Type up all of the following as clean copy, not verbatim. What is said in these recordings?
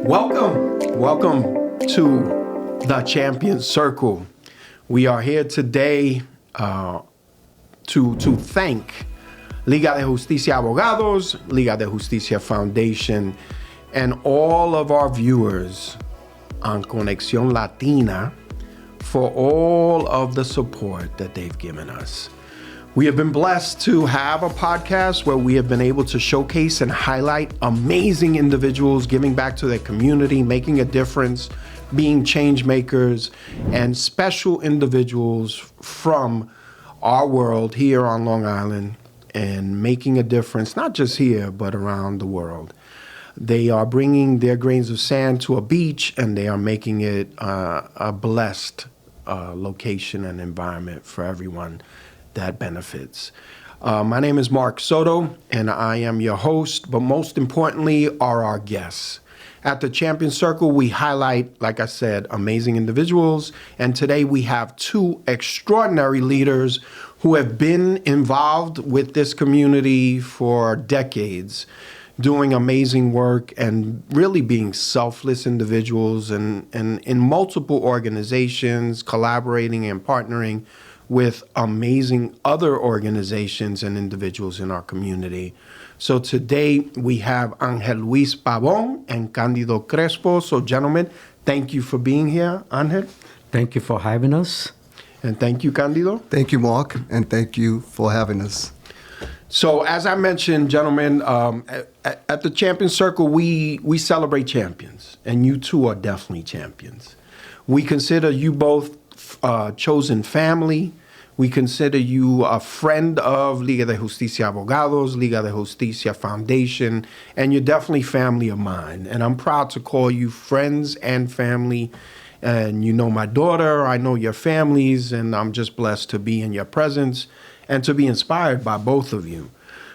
Welcome to the Champions Circle. We are here today to thank Liga de Justicia Abogados, Liga de Justicia Foundation, and all of our viewers on Conexcion Latina for all of the support that they've given us. We have been blessed to have a podcast where we have been able to showcase and highlight amazing individuals giving back to their community, making a difference, being change makers, and special individuals from our world here on Long Island and making a difference, not just here, but around the world. They are bringing their grains of sand to a beach, and they are making it a blessed location and environment for everyone that benefits. My name is Mark Soto, and I am your host, but most importantly are our guests. At the Champion Circle, we highlight, like I said, amazing individuals, and today we have two extraordinary leaders who have been involved with this community for decades, doing amazing work and really being selfless individuals and in multiple organizations, collaborating and partnering with amazing other organizations and individuals in our community. So today we have Angel Luis Pabon and Candido Crespo. So gentlemen, thank you for being here, Angel. Thank you for having us. And thank you, Candido. Thank you, Mark, and thank you for having us. So as I mentioned, gentlemen, at the Champion Circle, we celebrate champions, and you two are definitely champions. We consider you both chosen family. We consider you a friend of Liga de Justicia Abogados, Liga de Justicia Foundation, and you're definitely family of mine. And I'm proud to call you friends and family. And you know my daughter, I know your families, and I'm just blessed to be in your presence and to be inspired by both of you.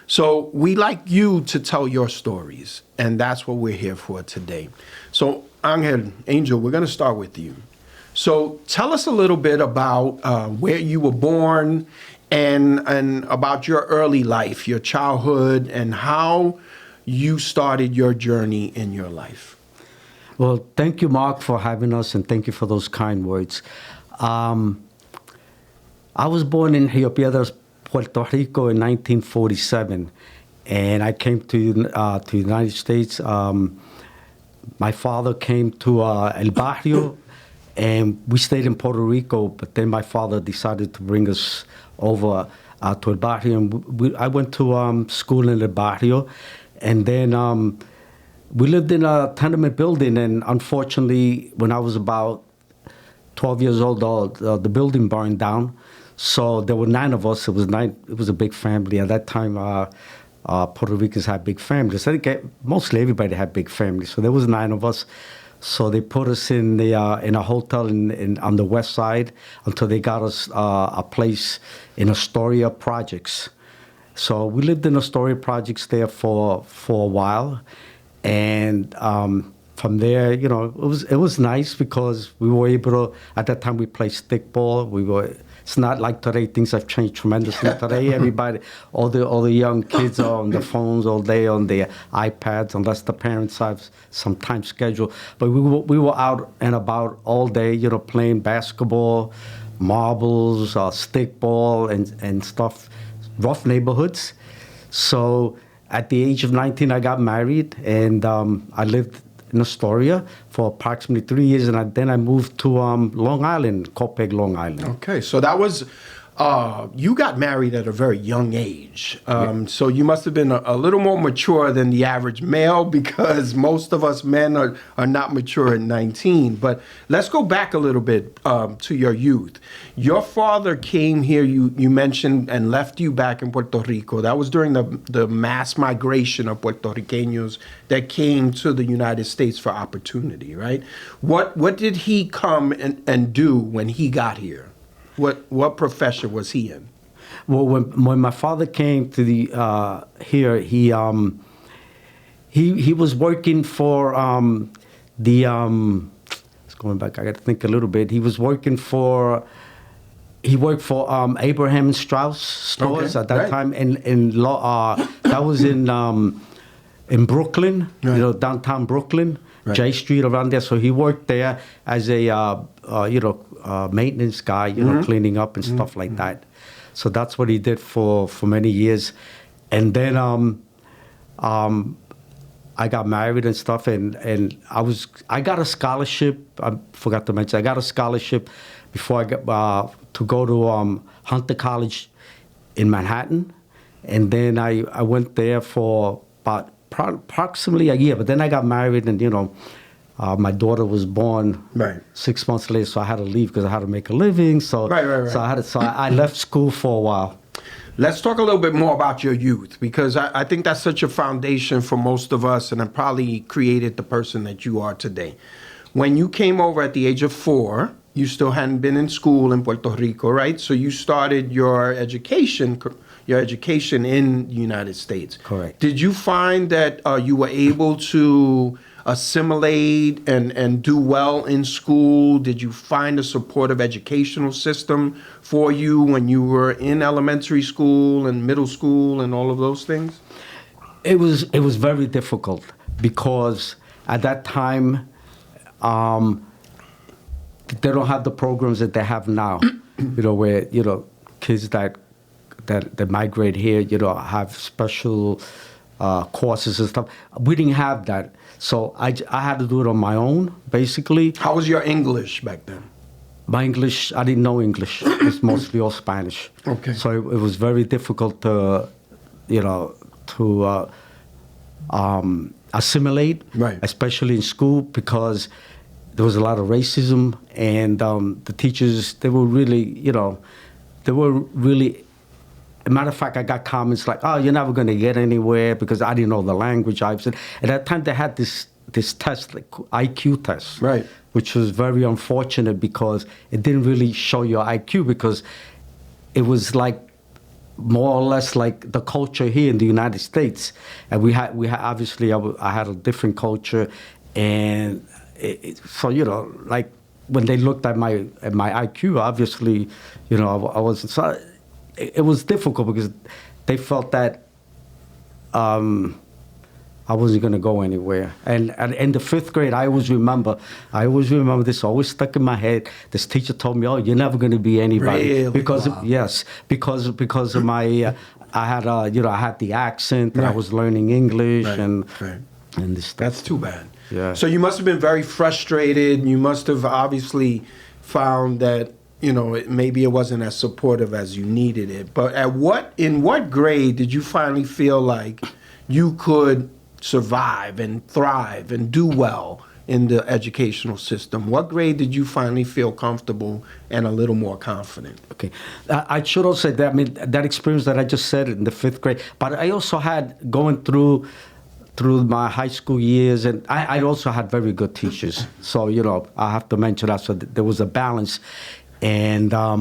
So we like you to tell your stories, and that's what we're here for today. So Angel, we're going to start with you. So tell us a little bit about where you were born and about your early life, your childhood, and how you started your journey in your life. Well, thank you, Mark, for having us, and thank you for those kind words. I was born in Rio Piedras, Puerto Rico in 1947, and I came to the United States. My father came to El Barrio, and we stayed in Puerto Rico, but then my father decided to bring us over to El Barrio. And I went to school in El Barrio, and then we lived in a tenement building, and unfortunately, when I was about 12 years old, the building burned down. So there were 9 of us. It was a big family. At that time, Puerto Ricans had big families. I think mostly everybody had big families. So there was 9 of us. So they put us in a hotel on the west side until they got us a place in Astoria Projects. So we lived in Astoria Projects there for a while, and from there, you know, it was nice because we were able to. At that time, we played stickball. It's not like today. Things have changed tremendously. Today, everybody, all the young kids are on the phones all day, on their iPads, unless the parents have some time schedule. But we were out and about all day, you know, playing basketball, marbles, stickball, and stuff. Rough neighborhoods. So at the age of 19, I got married, and I lived in Astoria for approximately 3 years, and then I moved to Long Island, Copiague, Long Island. Okay, so that was, you got married at a very young age. So you must have been a little more mature than the average male, because most of us men are not mature at 19. But let's go back a little bit to your youth. Your father came here, you mentioned, and left you back in Puerto Rico. That was during the mass migration of Puerto Ricanos that came to the United States for opportunity, right? What did he come and do when he got here? What profession was he in? Well, when my father came to here, he was working for going back. I got to think a little bit. He worked for Abraham and Strauss stores at that time, that was in Brooklyn, right. Downtown Brooklyn. J Street around there. So he worked there as a maintenance guy, cleaning up and stuff like that. So that's what he did for many years. And then I got married and stuff, and I got a scholarship. I forgot to mention, I got a scholarship before I got to go to Hunter College in Manhattan, and then I went there for about approximately a year. But then I got married, and my daughter was born 6 months later, so I had to leave because I had to make a living. So So I left school for a while. Let's talk a little bit more about your youth, because I think that's such a foundation for most of us, and it probably created the person that you are today. When you came over at the age of 4, you still hadn't been in school in Puerto Rico, right? So you started your education in the United States. Correct. Did you find that you were able to assimilate and do well in school? Did you find a supportive educational system for you when you were in elementary school and middle school and all of those things? It was very difficult because at that time they don't have the programs that they have now. Where kids that migrate here, have special courses and stuff. We didn't have that. So I had to do it on my own, basically. How was your English back then? My English, I didn't know English. It was mostly all Spanish. Okay. So it was very difficult to assimilate, right, especially in school, because there was a lot of racism, and the teachers, they were really, a matter of fact, I got comments like, "Oh, you're never going to get anywhere," because I didn't know the language. At that time, they had this test, like IQ test, right, which was very unfortunate because it didn't really show your IQ, because it was like more or less like the culture here in the United States, and we had obviously I had a different culture, and so like when they looked at my IQ, obviously, I wasn't. So it was difficult because they felt that I wasn't going to go anywhere. And in the 5th grade, I always remember this, always stuck in my head. This teacher told me, "Oh, you're never going to be anybody." Really? Because wow. because of my I had the accent, and I was learning English, and this. That's too bad. Yeah. So you must have been very frustrated. You must have obviously found that maybe it wasn't as supportive as you needed it. But in what grade did you finally feel like you could survive and thrive and do well in the educational system? What grade did you finally feel comfortable and a little more confident? Okay. I should also say that, that experience that I just said in the 5th grade, but I also had going through my high school years, and I also had very good teachers. So, I have to mention that. So there was a balance. And I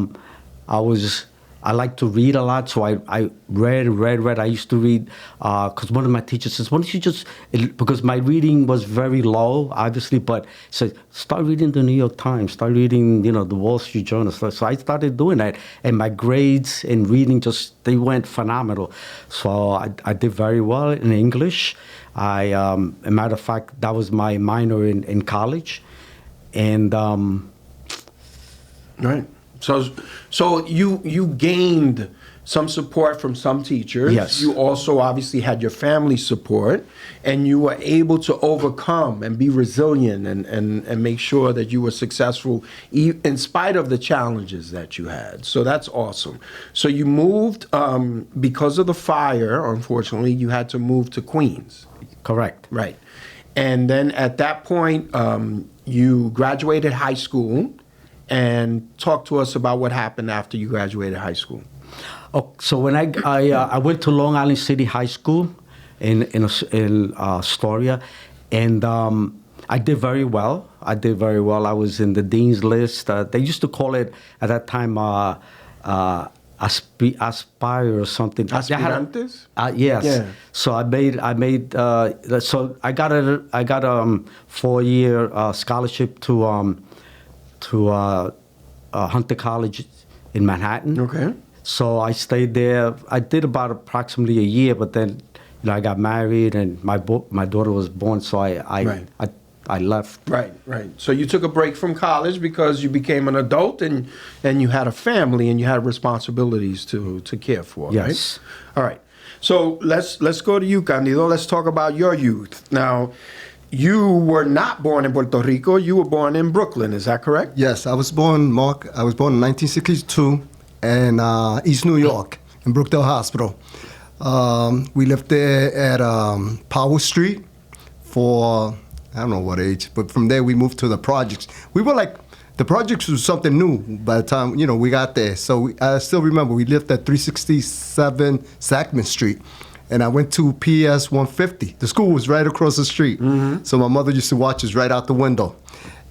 like to read a lot, so I read. I used to read because one of my teachers says, "Why don't you just," because my reading was very low, obviously, but said, "Start reading the New York Times, start reading, the Wall Street Journal." So I started doing that, and my grades in reading they went phenomenal. So I did very well in English. As a matter of fact, that was my minor in college, and. Right. So you gained some support from some teachers. Yes. You also obviously had your family support, and you were able to overcome and be resilient and make sure that you were successful in spite of the challenges that you had. So that's awesome. So you moved, because of the fire, unfortunately, you had to move to Queens. Correct. Right. And then at that point, you graduated high school. And talk to us about what happened after you graduated high school. Oh, so when I went to Long Island City High School in Astoria, and I did very well. I was in the dean's list. They used to call it at that time Aspire or something. Aspirantes? Yes. Yeah. So I made. So I got a 4-year scholarship to Hunter College in Manhattan. Okay. So I stayed there. I did about approximately a year, but then I got married and my daughter was born. So I I left. Right, right. So you took a break from college because you became an adult and you had a family and you had responsibilities to care for, Yes. right? All right. So let's go to you, Candido. Let's talk about your youth. Now, you were not born in Puerto Rico. You were born in Brooklyn. Is that correct? Yes, I was born, Mark. I was born in 1962 in East New York, in Brookdale Hospital. We lived there at Powell Street for, I don't know what age, but from there we moved to the projects. We were like, the projects was something new by the time, we got there. So I still remember we lived at 367 Sackman Street. And I went to PS 150. The school was right across the street. Mm-hmm. So my mother used to watch us right out the window.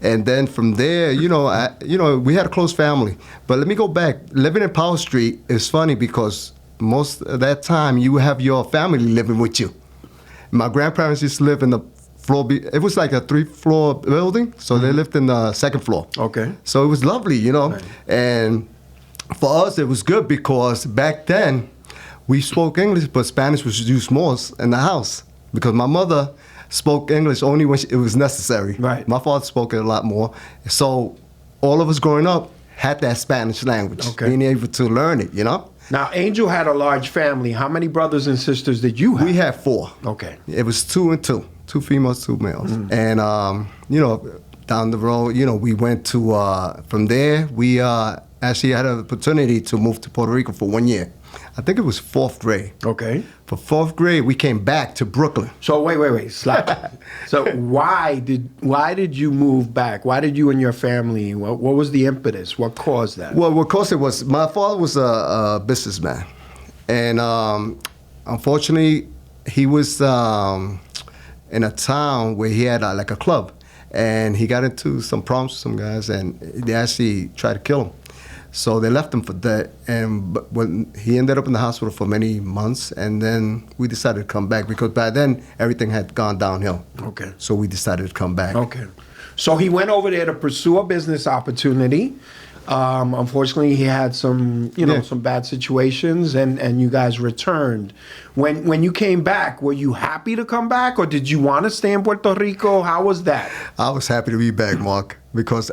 And then from there, we had a close family. But let me go back. Living in Powell Street is funny because most of that time you have your family living with you. My grandparents used to live in the floor. It was like a 3-floor building, so they lived in the second floor. Okay. So it was lovely, Right. And for us, it was good because back then, we spoke English, but Spanish was used more in the house because my mother spoke English only when it was necessary. Right. My father spoke it a lot more. So all of us growing up had that Spanish language, being able to learn it, Now, Angel had a large family. How many brothers and sisters did you have? We had 4. Okay. It was 2 and 2. 2 females, 2 males. Mm. And, down the road, we went to, from there, we actually had an opportunity to move to Puerto Rico for 1 year. I think it was 4th grade. Okay. For 4th grade, we came back to Brooklyn. So wait, slap. So why did you move back? Why did you and your family? What was the impetus? What caused that? Well, what caused it was my father was a businessman, and unfortunately, he was in a town where he had like a club, and he got into some problems with some guys, and they actually tried to kill him. So they left him for that, and when he ended up in the hospital for many months, and then we decided to come back because by then everything had gone downhill. Okay. So we decided to come back. Okay. So he went over there to pursue a business opportunity. Unfortunately, he had some bad situations, and you guys returned. When you came back, were you happy to come back, or did you want to stay in Puerto Rico? How was that? I was happy to be back, Mark, because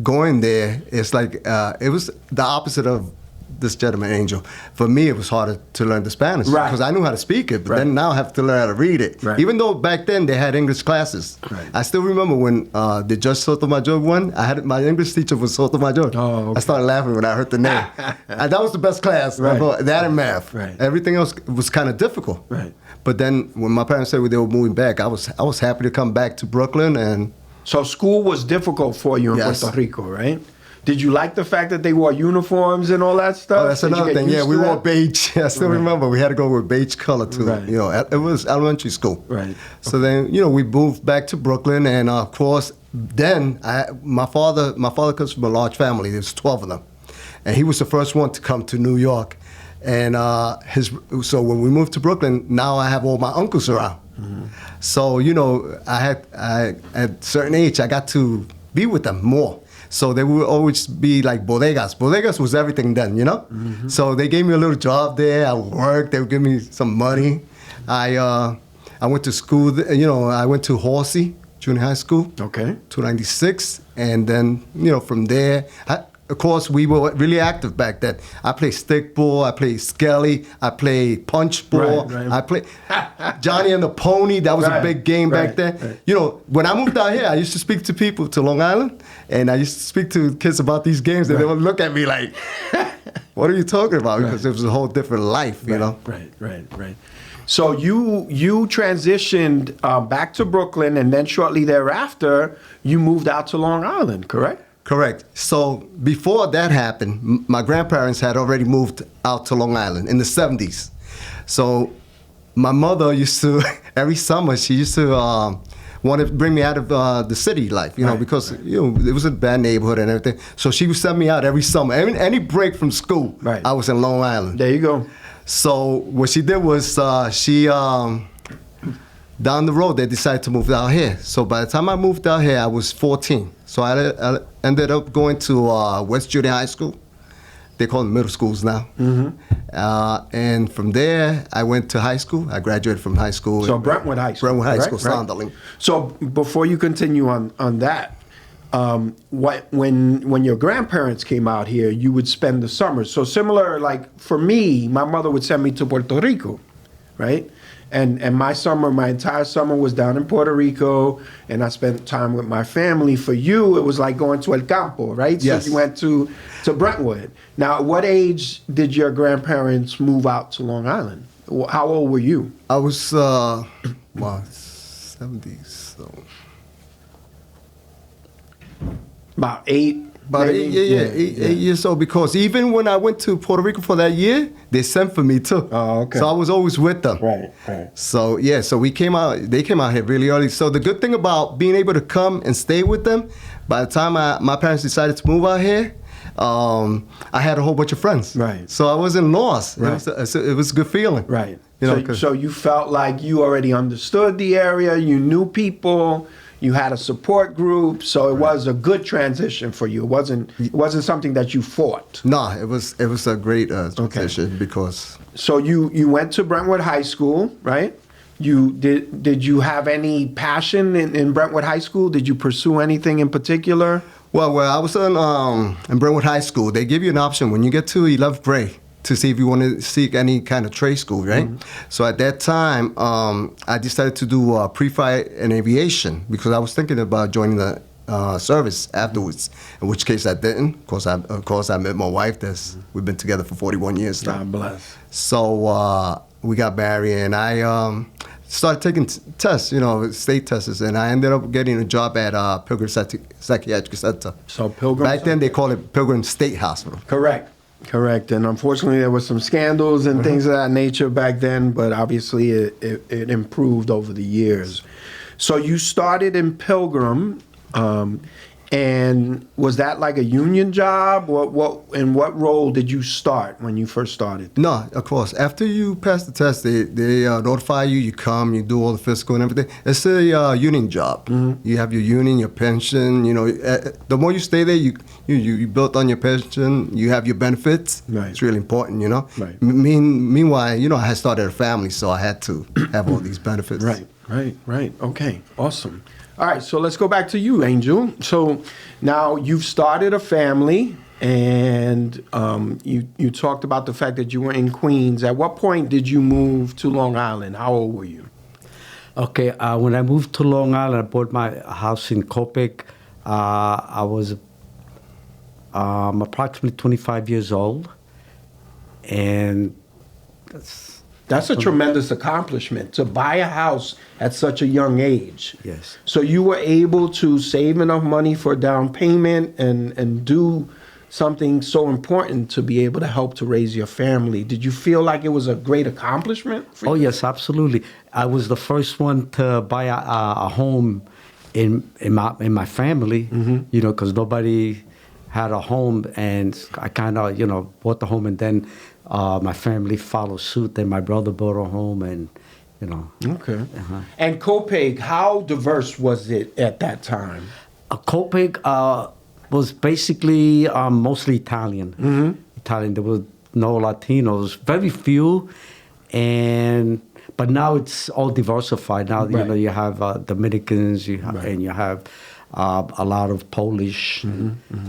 going there, it's like it was the opposite of this gentleman, Angel. For me, it was harder to learn the Spanish because I knew how to speak it, but then now I have to learn how to read it. Right. Even though back then they had English classes. Right. I still remember when the Judge Sotomayor won, my English teacher was Sotomayor. Oh, okay. I started laughing when I heard the name. And that was the best class. Right. That and math. Right. Everything else was kind of difficult. Right. But then when my parents said they were moving back, I was happy to come back to Brooklyn. And so school was difficult for you in Puerto Rico, right? Did you like the fact that they wore uniforms and all that stuff? Oh, that's another thing. Yeah, we wore beige. I still remember we had to go with beige color too. Right. It was elementary school. Right. So then, we moved back to Brooklyn, and of course, then my father comes from a large family. There's 12 of them, and he was the first one to come to New York. And so when we moved to Brooklyn, now I have all my uncles around. Mm-hmm. So at a certain age, I got to be with them more. So they would always be like bodegas. Bodegas was everything then, Mm-hmm. So they gave me a little job there. I worked. They would give me some money. I went to school. I went to Horsey Junior High School. Okay. 296, and then from there. Of course, we were really active back then. I played stickball, I played skelly, I played punchball, right. I played Johnny and the Pony. That was a big game back then. Right. When I moved out here, I used to speak to people to Long Island, and I used to speak to kids about these games, and they would look at me like, "What are you talking about?" Because it was a whole different life, Right. So you transitioned back to Brooklyn, and then shortly thereafter, you moved out to Long Island, correct? Correct. So before that happened, my grandparents had already moved out to Long Island in the 70s. So my mother used to, every summer, she used to want to bring me out of the city life, because it was a bad neighborhood and everything. So she would send me out every summer. Any break from school, I was in Long Island. There you go. So what she did was down the road, they decided to move out here. So by the time I moved out here, I was 14. So I ended up going to West Junior High School. they call them middle schools now. And from there, I went to high school. I graduated from high school. So Brentwood High School. Brentwood High right? School, Sonderling. So before you continue on that, when your grandparents came out here, you would spend the summers. So similar, like for me, my mother would send me to Puerto Rico, right? And my entire summer was down in Puerto Rico, and I spent time with my family. For you, it was like going to El Campo, right? Yes. So you went to Brentwood. Now, at what age did your grandparents move out to Long Island? How old were you? I was, 70s, so. About 8. About eight years old, because even when I went to Puerto Rico for that year, they sent for me too. Oh, okay. So I was always with them. Right. So yeah, so they came out here really early. So the good thing about being able to come and stay with them, by the time my parents decided to move out here, I had a whole bunch of friends. Right. So I wasn't lost. Right. It was a good feeling. Right. You know, so you felt like you already understood the area, you knew people, you had a support group, so it was a good transition for you. It wasn't something that you fought. No, it was a great transition because. So you went to Brentwood High School, right? Did you have any passion in Brentwood High School? Did you pursue anything in particular? Well, I was in Brentwood High School. They give you an option when you get to 11th grade to see if you want to seek any kind of trade school, right? So at that time, I decided to do pre-flight and aviation because I was thinking about joining the service afterwards. In which case I didn't. Of course, I met my wife. We've been together for 41 years now. God bless. So we got married, and I started taking tests, state tests, and I ended up getting a job at Pilgrim Psychiatric Center. So Pilgrim. Back then, they called it Pilgrim State Hospital. Correct. And unfortunately, there were some scandals and things of that nature back then, but obviously it improved over the years. So you started in Pilgrim, and was that like a union job? In what role did you start when you first started? No, of course. After you pass the test, they notify you. You come, you do all the physical and everything. It's a union job. You have your union, your pension. The more you stay there, you built on your pension. You have your benefits. Right. It's really important. Right. Meanwhile, I had started a family, so I had to have all these benefits. Right. Okay. Awesome. All right, so let's go back to you, Angel. So now you've started a family, and you talked about the fact that you were in Queens. At what point did you move to Long Island? How old were you? Okay, when I moved to Long Island, I bought my house in Copic. I was approximately 25 years old, and That's a tremendous accomplishment, to buy a house at such a young age. Yes. So you were able to save enough money for down payment and do something so important to be able to help to raise your family. Did you feel like it was a great accomplishment for you? Oh, yes, absolutely. I was the first one to buy a home in my family, because nobody had a home, and I kind of, bought the home, and then my family followed suit. Then my brother bought a home, and, Okay. And Copic, how diverse was it at that time? Copic was basically mostly Italian. Italian. There were no Latinos, very few, but now it's all diversified. Now you have Dominicans, and you have a lot of Polish.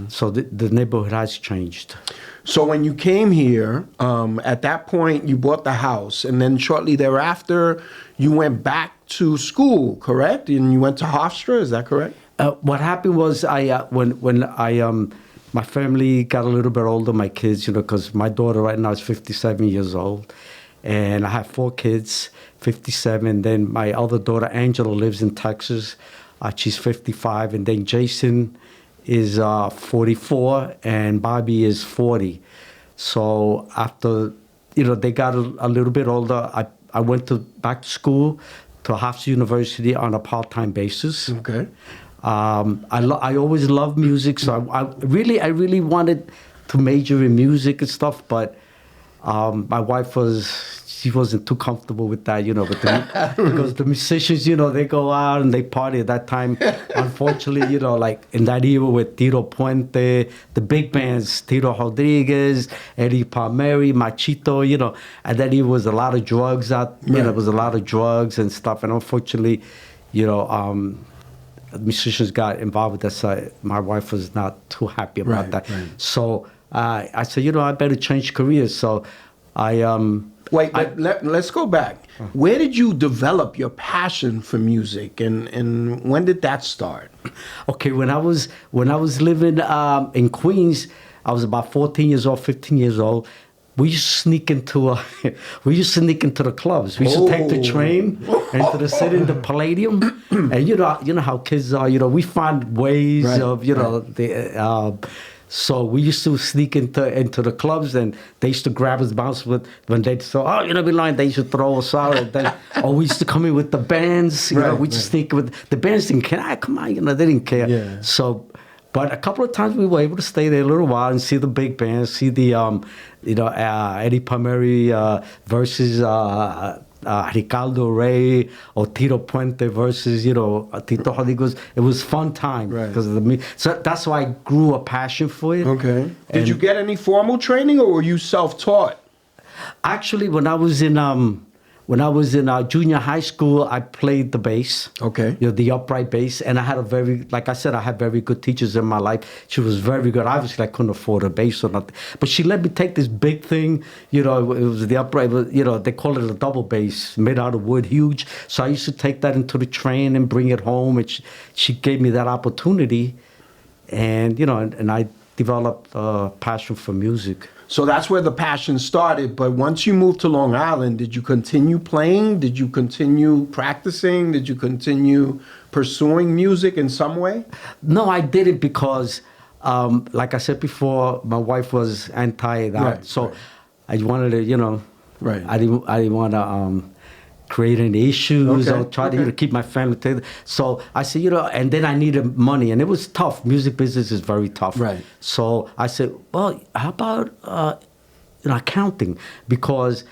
So the neighborhood has changed. So when you came here, at that point you bought the house, and then shortly thereafter you went back to school, correct? And you went to Hofstra, is that correct? What happened was when my family got a little bit older, my kids, because my daughter right now is 57 years old, and I have 4 kids, 57. Then my other daughter Angela lives in Texas. She's 55, and then Jason is 44, and Bobby is 40. So after, they got a little bit older, I went back to school to Hofstra University on a part-time basis. Okay. I always loved music, so I really wanted to major in music and stuff, but my wife she wasn't too comfortable with that, but because the musicians, they go out and they party at that time. Unfortunately, like in that era with Tito Puente, the big bands, Tito Rodriguez, Eddie Palmieri, Machito, and then it was a lot of drugs out, it was a lot of drugs and stuff. And unfortunately, musicians got involved with that. So my wife was not too happy about that. Right. So I said, I better change careers. So let's go back. Where did you develop your passion for music, and when did that start? Okay, when I was living in Queens, I was about 14 years old, 15 years old. We used to sneak into the clubs. We used to take the train into the city, in the Palladium, and you know how kids are. We find ways of so we used to sneak into the clubs, and they used to grab us, bounce with when they saw, be lying. They used to throw us out, and then we used to come in with the bands. We just sneak with the bands. Didn't care. Come on, they didn't care. Yeah. So. But a couple of times we were able to stay there a little while and see the big bands, see the, Eddie Palmieri versus Ricardo Rey or Tito Puente versus, Tito Rodriguez. It was fun time because of the music. So that's why I grew a passion for it. Okay. Did you get any formal training, or were you self-taught? Actually, when I was in junior high school, I played the bass. Okay. The upright bass. And I had I had very good teachers in my life. She was very good. Obviously, I couldn't afford a bass or nothing. But she let me take this big thing. It was the upright, they call it a double bass, made out of wood, huge. So I used to take that into the train and bring it home. And she gave me that opportunity. And, and I developed a passion for music. So that's where the passion started. But once you moved to Long Island, did you continue playing? Did you continue practicing? Did you continue pursuing music in some way? No, I didn't because, like I said before, my wife was anti that. I wanted to, I didn't want to create any issues or try to keep my family together. So I said, and then I needed money, and it was tough. Music business is very tough. Right. So I said, well, how about accounting? Because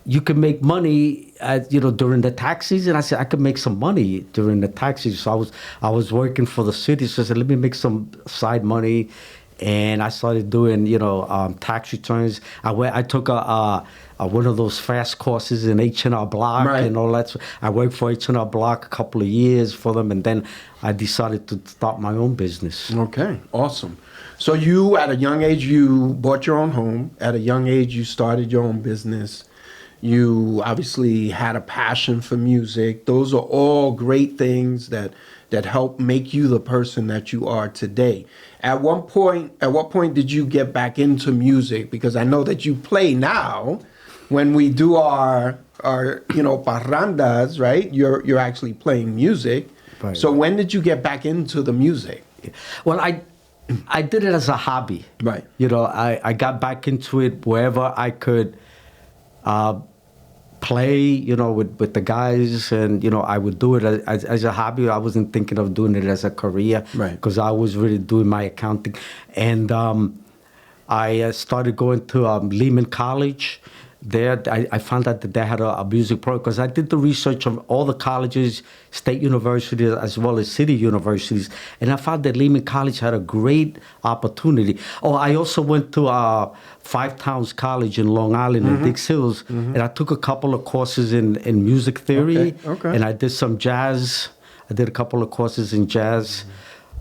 you can make money during the tax season. I said I could make some money during the tax season. So I was working for the city. So I said, let me make some side money. And I started doing, tax returns. I took one of those fast courses in H&R Block and all that. So I worked for H&R Block a couple of years for them, and then I decided to start my own business. Okay, awesome. So you, at a young age, you bought your own home. At a young age, you started your own business. You obviously had a passion for music. Those are all great things that help make you the person that you are today. At what point did you get back into music? Because I know that you play now. When we do our parrandas, right? You're actually playing music. Right. So when did you get back into the music? Well, I did it as a hobby. Right. I got back into it wherever I could play, with the guys, and, I would do it as a hobby. I wasn't thinking of doing it as a career. Right. Because I was really doing my accounting. And I started going to Lehman College. There, I found out that they had a music program, because I did the research on all the colleges, state universities, as well as city universities, and I found that Lehman College had a great opportunity. Oh, I also went to Five Towns College in Long Island in Dix Hills, and I took a couple of courses in music theory, and I did some jazz. I did a couple of courses in jazz.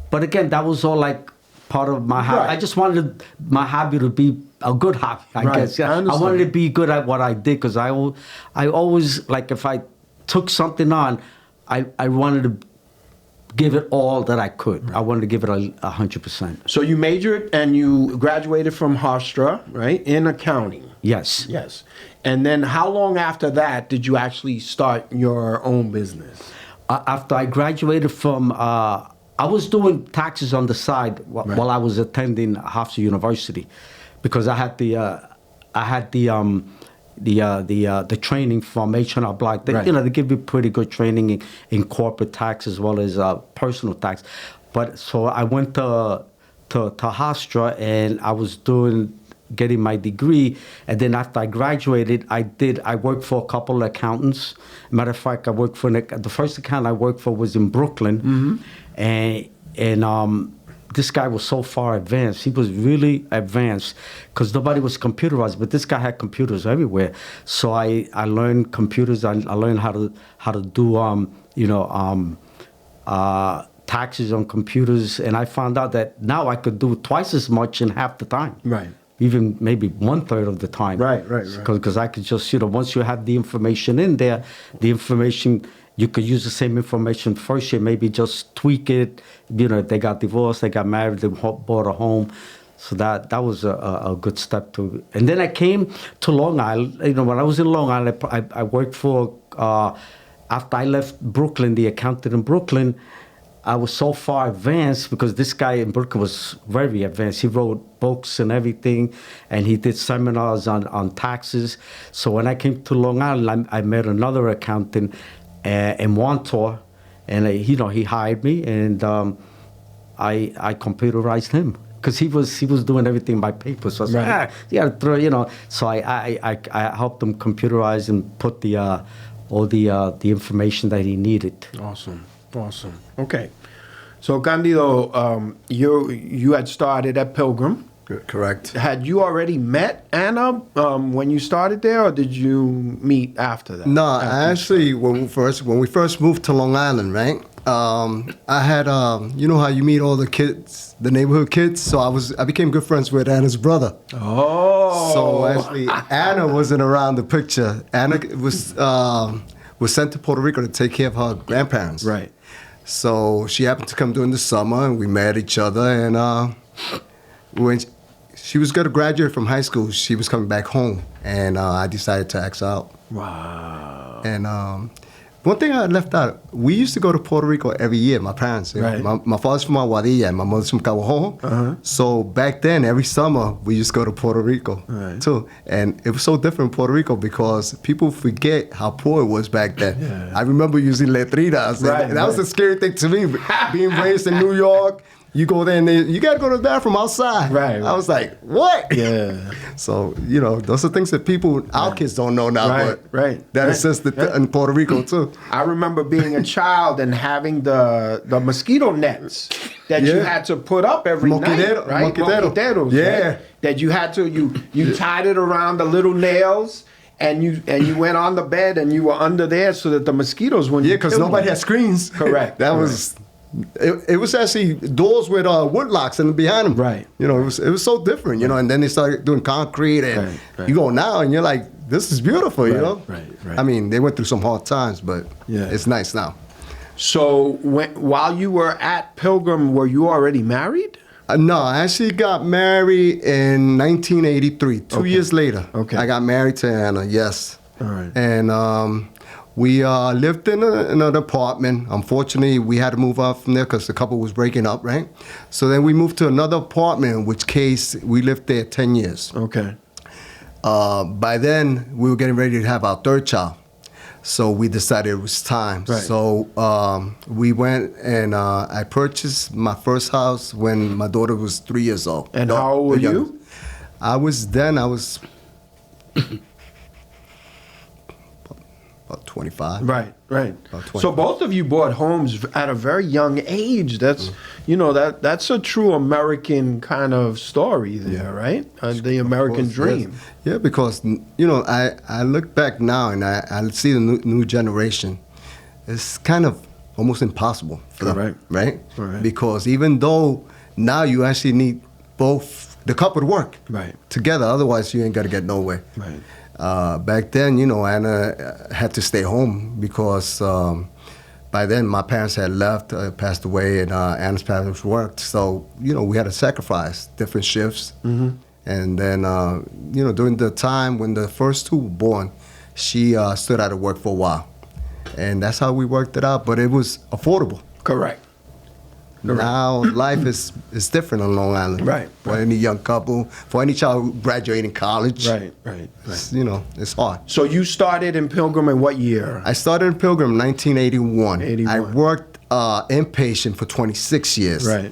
But again, that was all like part of my hobby. I just wanted my hobby to be a good hobby, I guess. Yeah. I wanted to be good at what I did, because I always, like, if I took something on, I wanted to give it all that I could. I wanted to give it 100%. So you majored and you graduated from Hofstra, right, in accounting? Yes. Yes. And then how long after that did you actually start your own business? After I graduated from... I was doing taxes on the side while I was attending Hofstra University, because I had the training from H&R Block. They give you pretty good training in corporate tax as well as personal tax. But so I went to Hofstra, and I was doing getting my degree. And then after I graduated, I worked for a couple of accountants. Matter of fact, I worked for the first account I worked for was in Brooklyn, and this guy was so far advanced. He was really advanced because nobody was computerized, but this guy had computers everywhere. So I learned computers. I learned how to do taxes on computers, and I found out that now I could do twice as much in half the time. Right. Even maybe 1/3 of the time. Right. Because I could just, once you have the information in there, you could use the same information first year, maybe just tweak it. If they got divorced, they got married, they bought a home. So that was a good step to. And then I came to Long Island. When I was in Long Island, I worked for, after I left Brooklyn, the accountant in Brooklyn, I was so far advanced because this guy in Brooklyn was very advanced. He wrote books and everything, and he did seminars on taxes. So when I came to Long Island, I met another accountant in Montauk, and he hired me, and I computerized him because he was doing everything by paper. So I said, So I helped him computerize and put all the information that he needed. Awesome. Okay. So Candido, you had started at Pilgrim. Correct. Had you already met Anna when you started there, or did you meet after that? No, actually, when we first moved to Long Island, right? I had, you know how you meet all the kids, the neighborhood kids. So I became good friends with Anna's brother. Oh. So actually, Anna wasn't around the picture. Anna was sent to Puerto Rico to take care of her grandparents. Right. So she happened to come during the summer, and we met each other. And when she was going to graduate from high school, she was coming back home, and I decided to ask out. Wow. And one thing I left out, we used to go to Puerto Rico every year, my parents. Right. My father's from Aguadilla and my mother's from Cabo Rojo. Uh-huh. So back then, every summer, we used to go to Puerto Rico, too. And it was so different in Puerto Rico because people forget how poor it was back then. Yeah. I remember using letritas. Right, and that was a scary thing to me, being raised in New York. You go there and you got to go to the bathroom outside. Right. I was like, what? Yeah. So, those are things that our kids don't know now. Right. That existed in Puerto Rico, too. I remember being a child and having the mosquito nets that you had to put up every night, right? Moquiteros. Yeah. Right? That you had to, you tied it around the little nails. And you went on the bed and you were under there so that the mosquitoes wouldn't. Yeah, because nobody had screens. Correct. Was. It was actually doors with wood locks and behind them. Right. It was so different. And then they started doing concrete, and you go now and you're like, this is beautiful. Right. I mean, they went through some hard times, but it's nice now. So while you were at Pilgrim, were you already married? No, I actually got married in 1983. 2 years later. Okay. I got married to Anna. Yes. All right. And we lived in an apartment. Unfortunately, we had to move out from there because the couple was breaking up, right? So then we moved to another apartment, in which case we lived there 10 years. Okay. By then, we were getting ready to have our third child. So we decided it was time. Right. So we went and I purchased my first house when my daughter was 3 years old. And how old were you? I was about 25. Right. About 25. So both of you bought homes at a very young age. That's, that's a true American kind of story there, right? The American dream. Yes. Yeah, because, I look back now and I see the new generation. It's kind of almost impossible for them, right? Because even though now you actually need both the couple to work together, otherwise you ain't gonna get nowhere. Right. Back then, Anna had to stay home because by then my parents had left, passed away, and Anna's parents worked. So, we had to sacrifice different shifts. Mm-hmm. And then, during the time when the first two were born, she stood out of work for a while. And that's how we worked it out, but it was affordable. Correct. Now life is different on Long Island. Right. For any young couple, for any child graduating college. Right. It's hard. So you started in Pilgrim in what year? I started in Pilgrim in 1981. 81. I worked inpatient for 26 years. Right.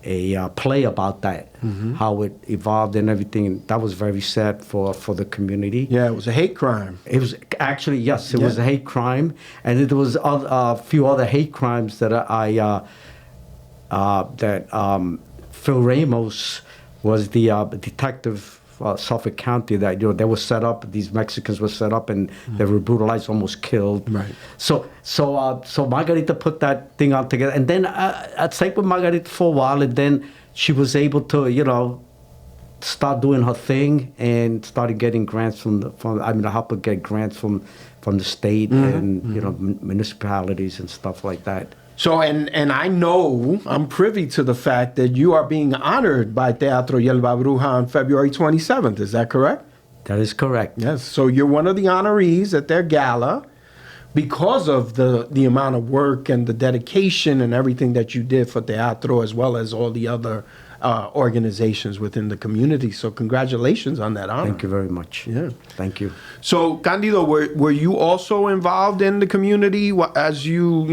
play about that, how it evolved and everything. And that was very sad for the community. Yeah, it was a hate crime. It was actually, yes, it was a hate crime, and there was a few other hate crimes that Phil Ramos was the detective. Suffolk County, that they were set up. These Mexicans were set up, and they were brutalized, almost killed. Right. So Margarita put that thing out together, and then I stayed with Margarita for a while, and then she was able to, start doing her thing, and started getting grants help her get grants from the state and municipalities and stuff like that. So, and I know, I'm privy to the fact that you are being honored by Teatro Yelva Bruja on February 27th. Is that correct? That is correct. Yes. So you're one of the honorees at their gala because of the amount of work and the dedication and everything that you did for Teatro, as well as all the other organizations within the community. So congratulations on that honor. Thank you very much. Yeah. Thank you. So Candido, were you also involved in the community as you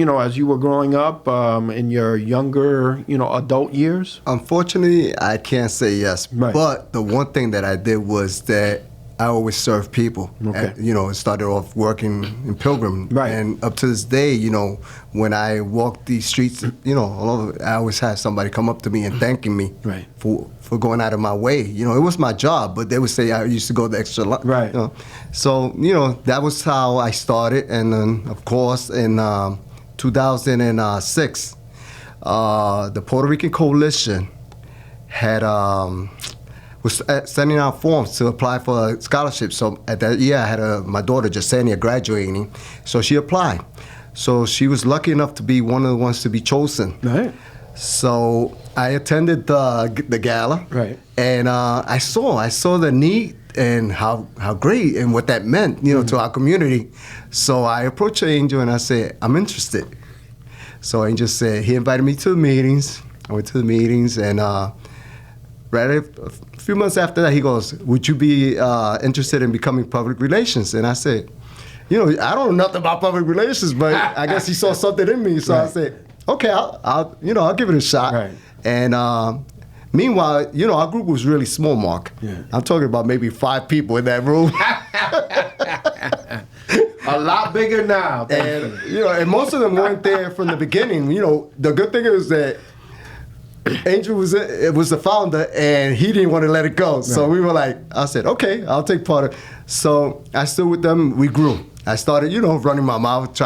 were growing up in your younger, adult years? Unfortunately, I can't say yes. Right. But the one thing that I did was that I always served people. Okay. And, started off working in Pilgrim. Right. And up to this day, when I walk these streets, all over, I always had somebody come up to me and thanking me Right. for going out of my way. It was my job, but they would say I used to go the extra line. Right. So, that was how I started. And then, of course, in 2006, the Puerto Rican Coalition had... was sending out forms to apply for a scholarship. So at that year, I had my daughter, Jasenia, graduating. So she applied. So she was lucky enough to be one of the ones to be chosen. Right. So I attended the gala. Right. And I saw the need and how great and what that meant, to our community. So I approached Angel and I said, I'm interested. So Angel said, he invited me to the meetings. I went to the meetings and right a few months after that, he goes, would you be interested in becoming public relations? And I said, I don't know nothing about public relations, but I guess he saw something in me. So I said, okay, I'll give it a shot. Right. And meanwhile, our group was really small, Mark. Yeah. I'm talking about maybe 5 people in that room. A lot bigger now. And, and most of them weren't there from the beginning. The good thing is that Angel was the founder, and he didn't want to let it go. Right. So we were like, I said, okay, I'll take part of it. So I stood with them. We grew. I started, running my mouth,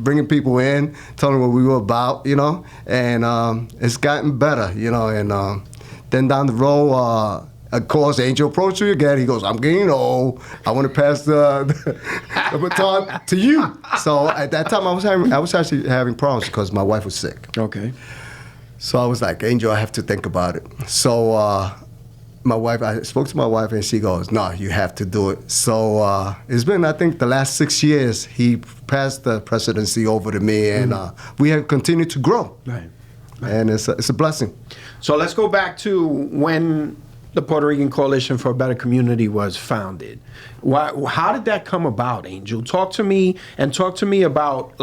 bringing people in, telling them what we were about, and it's gotten better, and then down the road, of course, Angel approached me again. He goes, I'm getting old. I want to pass the baton to you. So at that time, I was actually having problems because my wife was sick. Okay. So I was like, Angel, I have to think about it. So I spoke to my wife, and she goes, no, you have to do it. So it's been, I think, the last 6 years, he passed the presidency over to me, and we have continued to grow. Right. And it's a blessing. So let's go back to when the Puerto Rican Coalition for a Better Community was founded. How did that come about, Angel? Talk to me about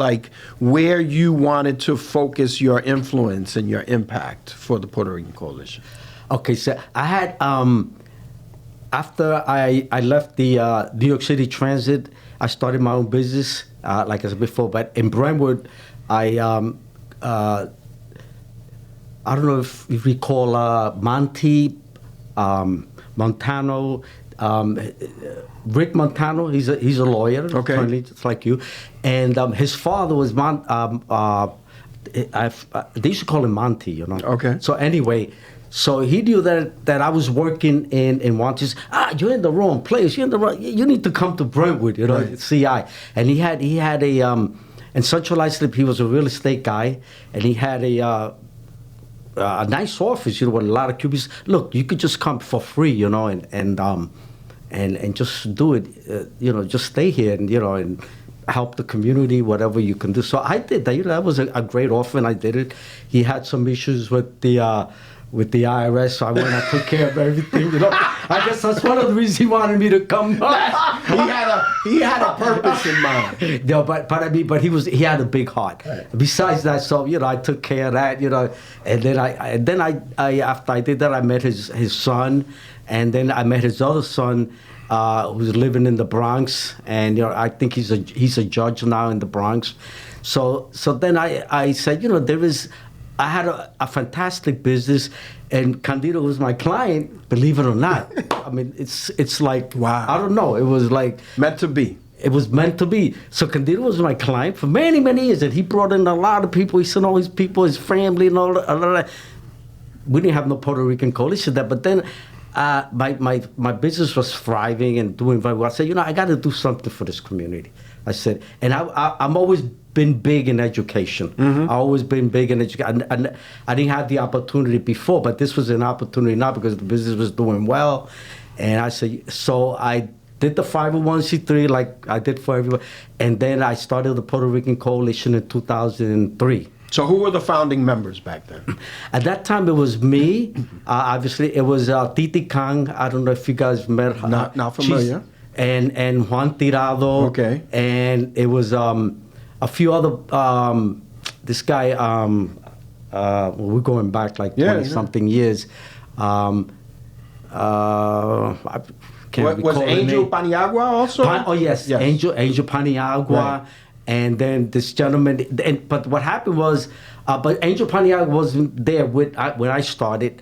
where you wanted to focus your influence and your impact for the Puerto Rican Coalition. Okay, so I had after I left the New York City Transit, I started my own business, like I said before. But in Brentwood, I don't know if you recall Monty Montano, Rick Montano. He's a lawyer, okay, just like you, and his father was they used to call him Monty, Okay. So anyway. So he knew that I was working in Wanties. You're in the wrong place. You need to come to Brentwood, right. CI. And he had a in Central Islip. He was a real estate guy, and he had a nice office, with a lot of cubies. Look, you could just come for free, and just do it, just stay here and help the community, whatever you can do. So I did that. That was a great offer, and I did it. He had some issues with the with the IRS. So I went and took care of everything. I guess that's one of the reasons he wanted me to come. He had a purpose in mind. No, but he had a big heart. Right. Besides that, so I took care of that. And then I after I did that, I met his son, and then I met his other son, who's living in the Bronx, and I think he's a judge now in the Bronx. So then I said, I had a fantastic business, and Candido was my client, believe it or not. I mean, it's like, wow. I don't know. It was like meant to be. It was meant to be. So Candido was my client for many, many years, and he brought in a lot of people. He sent all his people, his family, and all that. We didn't have no Puerto Rican coalition there, but then my business was thriving and doing very well. I said, I got to do something for this community. I said, and I'm always been big in education. Mm-hmm. I've always been big in education. And I didn't have the opportunity before, but this was an opportunity now because the business was doing well. And I said, so I did the 501c3 like I did for everyone. And then I started the Puerto Rican Coalition in 2003. So who were the founding members back then? At that time, it was me. Obviously, it was Titi Kang. I don't know if you guys met her. Not familiar. And Juan Tirado. Okay. And it was a few other, this guy, we're going back like 20-something years. Was Angel Paniagua also? Yes. Angel Paniagua. Right. And then this gentleman, but what happened was, but Angel Paniagua wasn't there when I started.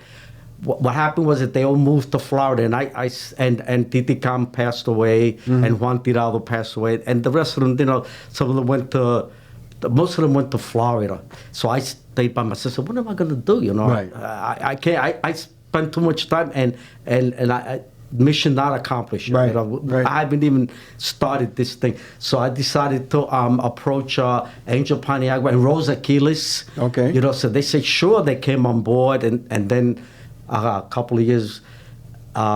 What happened was that they all moved to Florida, and Titi Cam passed away, mm-hmm. and Juan Tirado passed away, and the rest of them, some of them most of them went to Florida. So I stayed by myself. So what am I going to do? Right. I can't. I spent too much time, and mission not accomplished. Right. Right. I haven't even started this thing. So I decided to approach Angel Paniagua and Rosa Aquiles. Okay. So they said sure. They came on board, and then a couple of years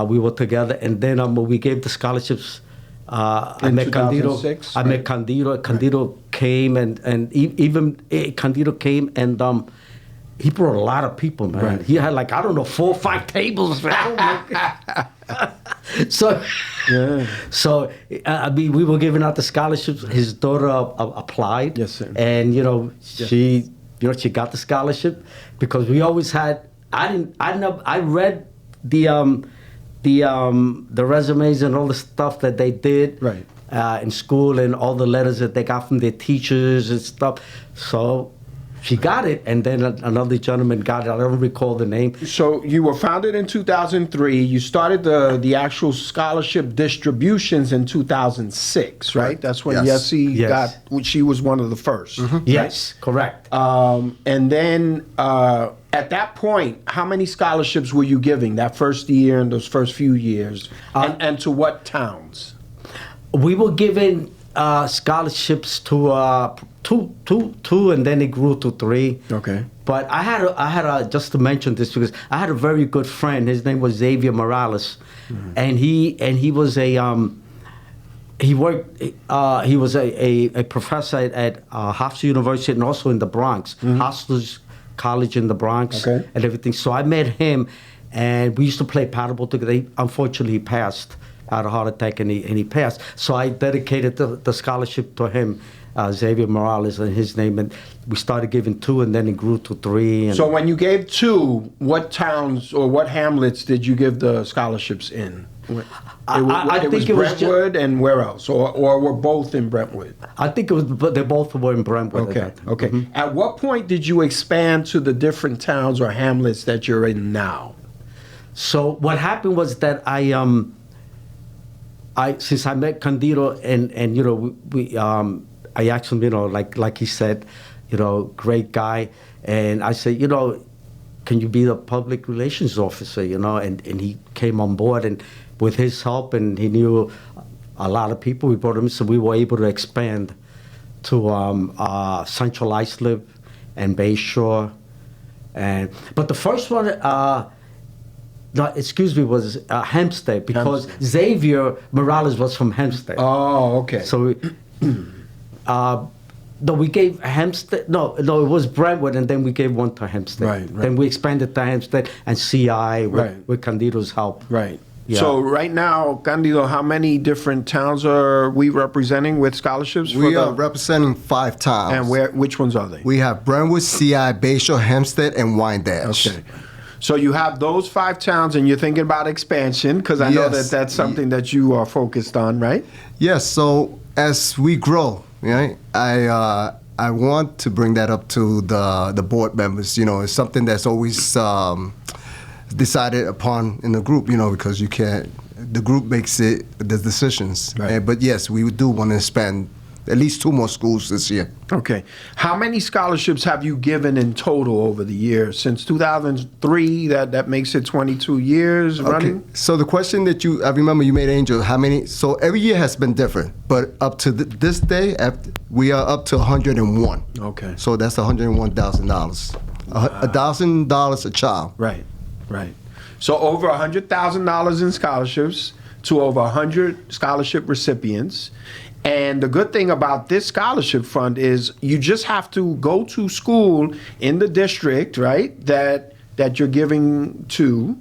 we were together, and then we gave the scholarships. I met Candido. I met Candido. Candido came, and even Candido came, and he brought a lot of people, man. Right. He had 4 or 5 tables. So, yeah. So we were giving out the scholarships. His daughter applied. Yes, sir. And she got the scholarship because we always had. I read the resumes and all the stuff that they did right. In school and all the letters that they got from their teachers and stuff. So she got it, and then another gentleman got it. I don't recall the name. So you were founded in 2003. You started the actual scholarship distributions in 2006, right? That's when Yessie got. She was one of the first. Mm-hmm. Right? Yes, correct. And then at that point, how many scholarships were you giving that first year and those first few years, and to what towns? We were giving scholarships to two, and then it grew to 3. Okay. But I had just to mention this because I had a very good friend. His name was Xavier Morales, mm-hmm. and he was he was a professor at Hofstra University and also in the Bronx, mm-hmm. Hofstra's College in the Bronx, okay. and everything. So I met him, and we used to play paddleball together. Unfortunately, he passed out of heart attack, and he passed. So I dedicated the scholarship to him, Xavier Morales, and his name, and we started giving 2, and then it grew to 3. And so when you gave 2, what towns or what hamlets did you give the scholarships in? I think it was Brentwood, and where else, or were both in Brentwood? I think it was, but they both were in Brentwood. Okay, okay. Mm-hmm. At what point did you expand to the different towns or hamlets that you're in now? So what happened was that I since I met Candido, and we I asked him, like he said, great guy, and I said, can you be the public relations officer, and he came on board, and with his help, and he knew a lot of people, we brought him, so we were able to expand to Central Islip and Bayshore, but the first one, was Hempstead, because Xavier Morales was from Hempstead. Oh, okay. So No, we gave Hempstead. No, it was Brentwood, and then we gave one to Hempstead. Right. Then we expanded to Hempstead and CI with Candido's help. Right. Yeah. So right now, Candido, how many different towns are we representing with scholarships? We are representing 5 towns. And which ones are they? We have Brentwood, CI, Bayshore, Hempstead, and Wyandash. Okay. So you have those 5 towns, and you're thinking about expansion, because I know that that's something that you are focused on, right? Yes. So as we grow, right, I want to bring that up to the board members. You know, it's something that's always decided upon in the group. You know, because you can't. The group makes the decisions. Right. But yes, we do want to expand at least 2 more schools this year. Okay. How many scholarships have you given in total over the years? Since 2003, that makes it 22 years running? Okay. So the question that I remember you made, Angel, how many? So every year has been different, but up to this day, we are up to 101. Okay. So that's $101,000. $1,000 a child. Right, right. So over $100,000 in scholarships to over 100 scholarship recipients. And the good thing about this scholarship fund is you just have to go to school in the district, right, that you're giving to,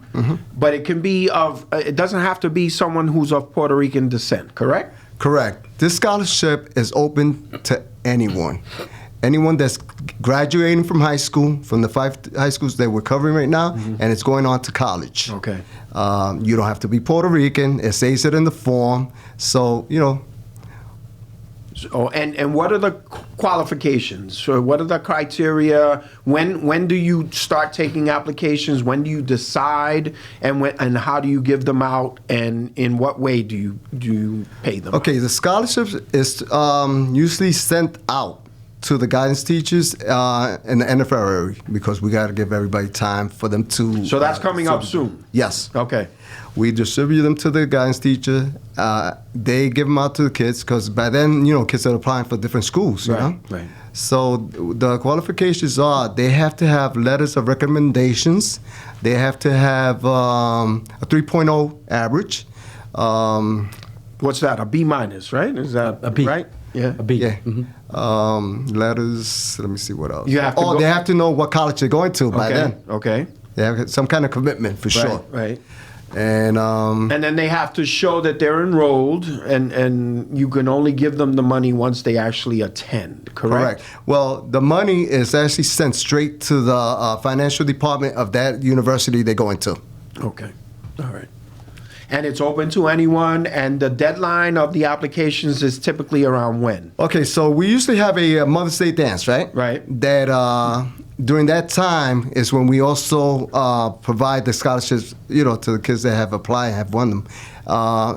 but it can be it doesn't have to be someone who's of Puerto Rican descent, correct? Correct. This scholarship is open to anyone. Anyone that's graduating from high school, from the 5 high schools that we're covering right now, and it's going on to college. Okay. You don't have to be Puerto Rican. It says it in the form. So, you know. Oh, and what are the qualifications? So what are the criteria? When do you start taking applications? When do you decide? And how do you give them out? And in what way do you pay them? Okay, the scholarships is usually sent out to the guidance teachers in the end of February, because we got to give everybody time for them to. So that's coming up soon. Yes. Okay. We distribute them to the guidance teacher. They give them out to the kids, because by then, you know, kids are applying for different schools, you know? Right. So the qualifications are they have to have letters of recommendations. They have to have a 3.0 average. What's that? A B minus, right? Is that A B. right? Yeah. A B. Yeah. Letters. Let me see what else. You have to they have to know what college they're going to by then. Okay. They have some kind of commitment for sure. Right. And then they have to show that they're enrolled, and you can only give them the money once they actually attend, correct? Well, the money is actually sent straight to the financial department of that university they're going to. Okay. All right. And it's open to anyone, and the deadline of the applications is typically around when? Okay, so we usually have a Mother's Day dance, right? Right. That during that time is when we also provide the scholarships, you know, to the kids that have applied and have won them.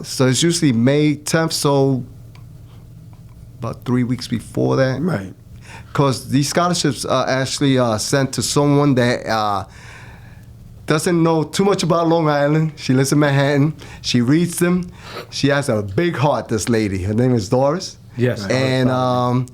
So it's usually May 10th, so about 3 weeks before that. Right. Because these scholarships are actually sent to someone that doesn't know too much about Long Island. She lives in Manhattan. She reads them. She has a big heart, this lady. Her name is Doris. Yes. And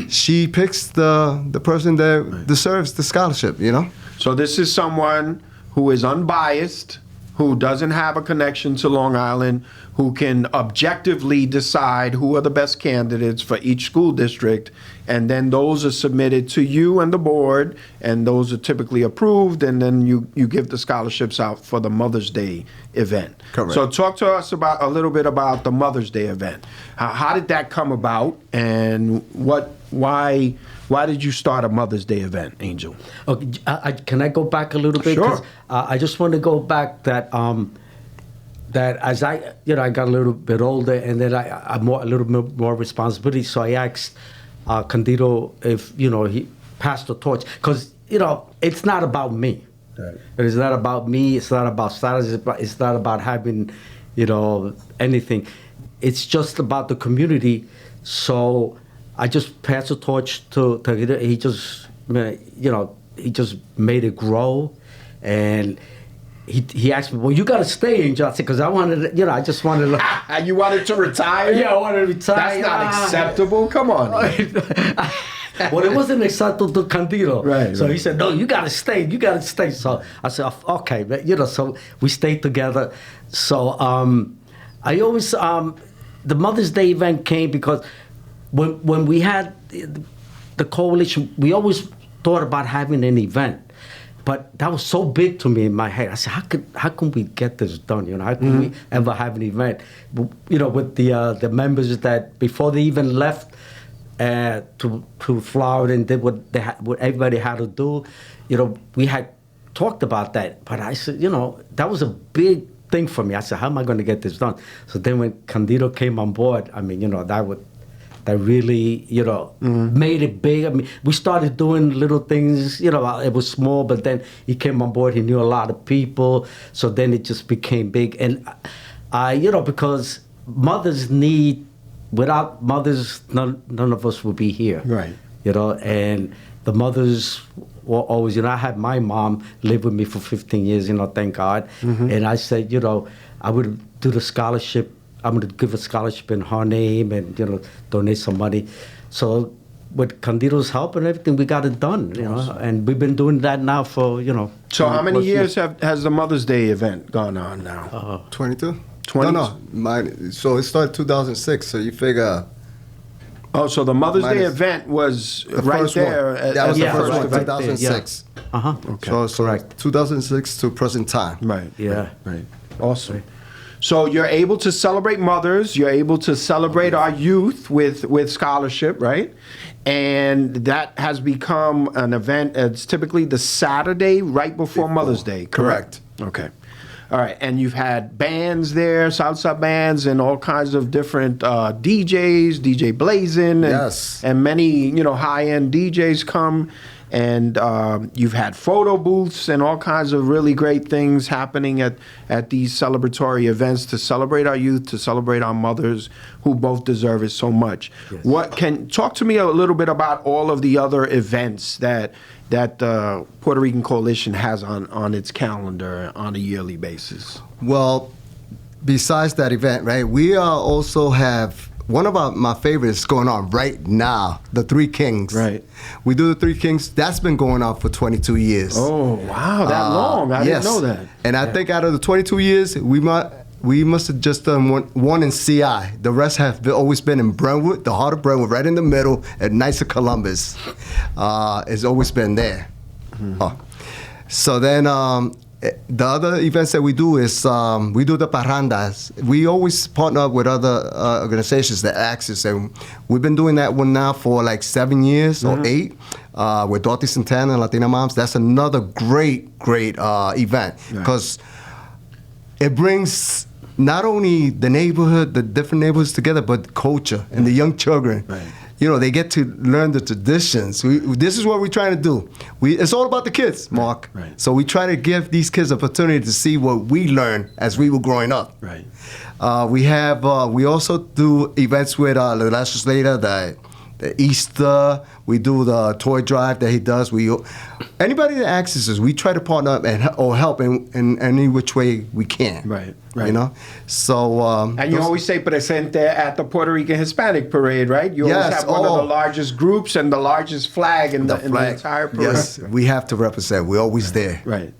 she picks the person that deserves the scholarship, you know? So this is someone who is unbiased, who doesn't have a connection to Long Island, who can objectively decide who are the best candidates for each school district, and then those are submitted to you and the board, and those are typically approved, and then you give the scholarships out for the Mother's Day event. Correct. So talk to us about a little bit about the Mother's Day event. How did that come about, and why did you start a Mother's Day event, Angel? Okay, can I go back a little bit? Sure. 'Cause, I just want to go back that as I got a little bit older, and then I a little bit more responsibility. So I asked Candido if he passed the torch, because it's not about me. Right. It's not about me. It's not about status. It's not about having anything. It's just about the community. So I just passed the torch to he just he just made it grow, and he asked me, well, you got to stay, Angel. I said, because I wanted I just wanted to. You wanted to retire? Yeah, I wanted to retire. That's not acceptable. Come on. Well, it wasn't acceptable to Candido. Right. So he said, no, you got to stay. You got to stay. So I said, okay. But, so we stayed together. So I always, the Mother's Day event came because when we had the coalition, we always thought about having an event. But that was so big to me in my head. I said, how can we get this done? You know, how can we ever have an event? You know, with the members that before they even left to Florida and did what everybody had to do, you know, we had talked about that. But I said, you know, that was a big thing for me. I said, how am I going to get this done? So then when Candido came on board, I mean, you know, that really, you know, made it big. I mean, we started doing little things, you know, it was small, but then he came on board, he knew a lot of people, so then it just became big. And you know, because mothers need, without mothers, none of us would be here. Right. You know, and the mothers were always, you know, I had my mom live with me for 15 years, you know, thank God. And I said, you know, I would do the scholarship. I'm going to give a scholarship in her name and, you know, donate some money. So with Candido's help and everything, we got it done, you know. And we've been doing that now for, you know. So how many years has the Mother's Day event gone on now? 22? 20? No. So it started 2006, so you figure... Oh, so the Mother's Day event was right there. That was the first one, right 2006. Yeah. So Okay. Correct. 2006 to present time. Right. Yeah. Right. Awesome. Right. So you're able to celebrate mothers. You're able to celebrate our youth with scholarship, right? And that has become an event. It's typically the Saturday right before Mother's Day. Correct. Okay. All right. And you've had bands there, salsa bands, and all kinds of different DJs, DJ Blazin, and many, you know, high-end DJs come. And you've had photo booths and all kinds of really great things happening at these celebratory events to celebrate our youth, to celebrate our mothers, who both deserve it so much. Yes. Talk to me a little bit about all of the other events that the Puerto Rican Coalition has on its calendar on a yearly basis. Well, besides that event, right, we also have one of my favorites going on right now, the Three Kings. Right. We do the Three Kings. That's been going on for 22 years. Oh, wow, that long. I didn't know that. And I think out of the 22 years, we must have just done one in CI. The rest have always been in Brentwood, the heart of Brentwood, right in the middle, at Knights of Columbus. It's always been there. So then the other events that we do is we do the parrandas. We always partner up with other organizations that access, and we've been doing that one now for like 7 years or 8 with Dorothy Santana and Latina Moms. That's another great event because it brings not only the neighborhood, the different neighborhoods together, but culture and the young children. Right. You know, they get to learn the traditions. This is what we're trying to do. It's all about the kids, Mark. Right. So we try to give these kids opportunity to see what we learned as we were growing up. Right. We also do events with La Legislator, the Easter. We do the toy drive that he does. Anybody that accesses, we try to partner up or help in any which way we can. Right. You know, so and you always say presente at the Puerto Rican Hispanic Parade, right? You always have one of the largest groups and the largest flag in the entire parade. Yes, we have to represent. We're always there. Right,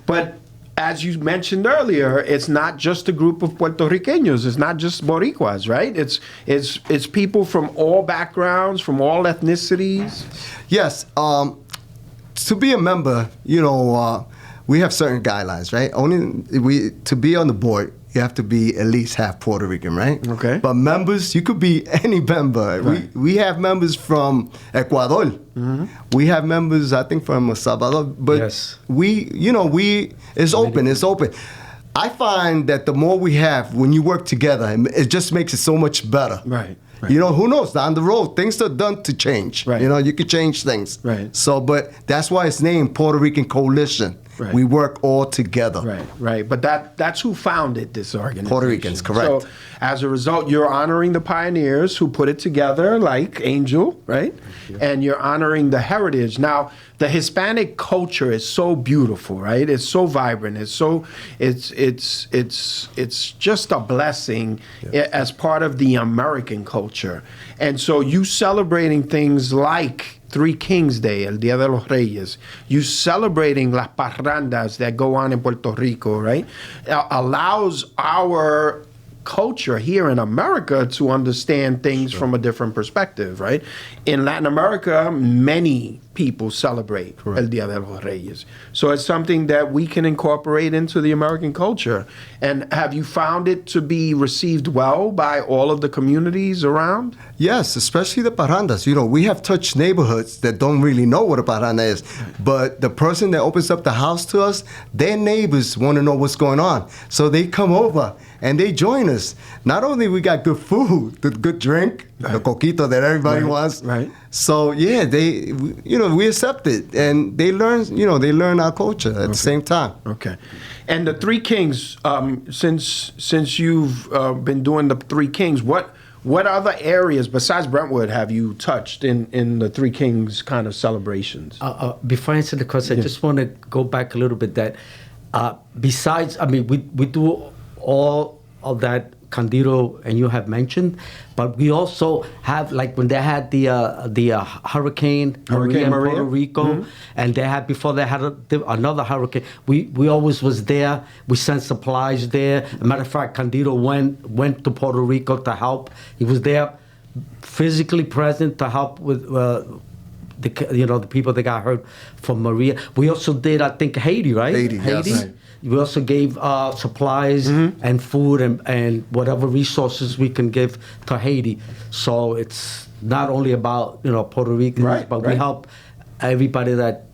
but as you mentioned earlier, it's not just a group of Puerto Ricanos. It's not just Boricuas, right? It's people from all backgrounds, from all ethnicities. Yes. To be a member, you know, we have certain guidelines, right? To be on the board, you have to be at least half Puerto Rican, right? Okay. But members, you could be any member. Right. We have members from Ecuador. Mm-hmm. We have members, I think, from El Salvador. But it's open. It's open. I find that the more we have, when you work together, it just makes it so much better. Right. You know, who knows? Down the road, things are done to change. Right. You know, you can change things. Right. So, but that's why it's named Puerto Rican Coalition. Right. We work all together. Right. But that's who founded this organization. Puerto Ricans, correct. So, as a result, you're honoring the pioneers who put it together, like Angel, right? And you're honoring the heritage. Now, the Hispanic culture is so beautiful, right? It's so vibrant. It's just a blessing as part of the American culture. And so you celebrating things like Three Kings Day, El Día de los Reyes, you celebrating las parrandas that go on in Puerto Rico, right? Allows our culture here in America to understand things from a different perspective, right? In Latin America, many people celebrate El Día de los Reyes. So it's something that we can incorporate into the American culture. And have you found it to be received well by all of the communities around? Yes, especially the parrandas. You know, we have touched neighborhoods that don't really know what a parranda is. But the person that opens up the house to us, their neighbors want to know what's going on. So they come over and they join us. Not only we got good food, the good drink, the coquito that everybody wants. Right. So yeah, we accept it, and they learn our culture at the same time. Okay. And the Three Kings, since you've been doing the Three Kings, what other areas besides Brentwood have you touched in the Three Kings kind of celebrations? Before I answer the question, I just want to go back a little bit. That besides, I mean, we do all of that Candido and you have mentioned, but we also have, like when they had the Hurricane Maria in Puerto Rico, and they had, before they had another hurricane, we always was there. We sent supplies there. As a matter of fact, Candido went to Puerto Rico to help. He was there physically present to help with the people that got hurt from Maria. We also did, I think, Haiti, right? Haiti. Yes. Right. We also gave supplies and food and whatever resources we can give to Haiti. So it's not only about Puerto Ricans, but we help everybody that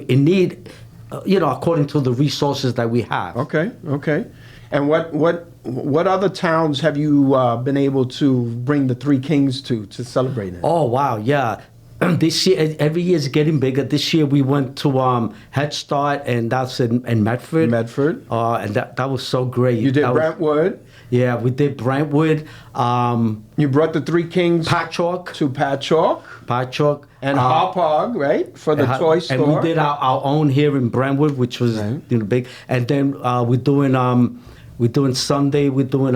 in need, according to the resources that we have. Okay. And what other towns have you been able to bring the Three Kings to celebrate it? Oh wow, yeah. This year, every year is getting bigger. This year we went to Head Start, and that's in Medford. And that was so great. You did Brentwood. Yeah, we did Brentwood. You brought the Three Kings to Patchogue. And Hauppauge, right, for the toy store. And we did our own here in Brentwood, which was big. And then we're doing Sunday. We're doing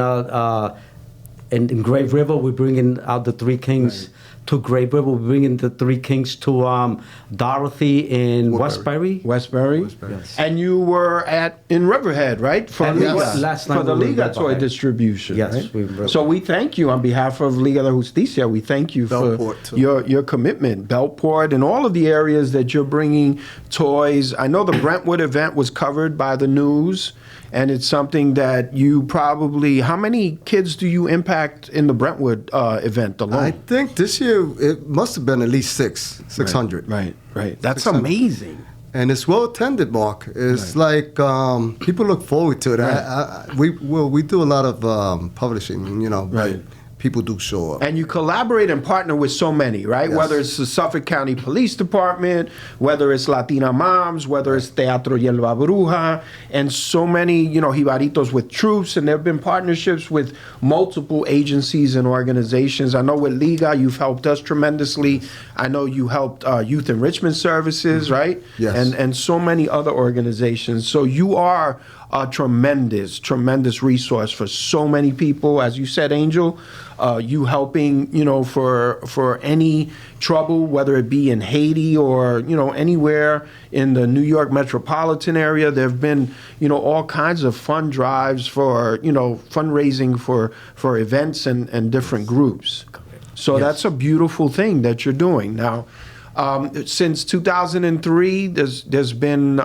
in Grave River. We're bringing out the Three Kings. To Grave River, we're bringing the Three Kings to Dorothy in Westbury. Yes. And you were in Riverhead, right? For the Liga toy distribution. Yes. Right? So we thank you on behalf of Liga de Justicia. We thank you for your commitment. Belport and all of the areas that you're bringing toys. I know the Brentwood event was covered by the news. And it's something that you probably, how many kids do you impact in the Brentwood event alone? I think this year it must have been at least 600. Right. That's 600. Amazing. And it's well attended, Mark. It's like people look forward to it. We do a lot of publishing, Right. People do show up. And you collaborate and partner with so many, right? Yes. Whether it's the Suffolk County Police Department, whether it's Latina Moms, whether it's Teatro Yelva Bruja, and so many, Jibaritos with troops. And there have been partnerships with multiple agencies and organizations. I know with Liga, you've helped us tremendously. I know you helped Youth Enrichment Services, right? Yes. And so many other organizations. So you are a tremendous resource for so many people. As you said, Angel, you helping, for any trouble, whether it be in Haiti or, anywhere in the New York metropolitan area. There have been, all kinds of fund drives for, fundraising for events and different groups. So that's a beautiful thing that you're doing. Now, since 2003, there's been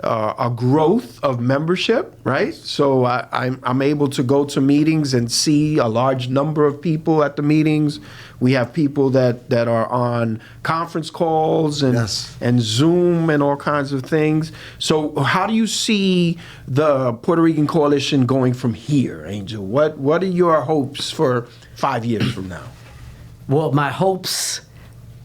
a growth of membership, right? So I'm able to go to meetings and see a large number of people at the meetings. We have people that are on conference calls and Zoom and all kinds of things. So how do you see the Puerto Rican Coalition going from here, Angel? What are your hopes for 5 years from now? Well, my hopes,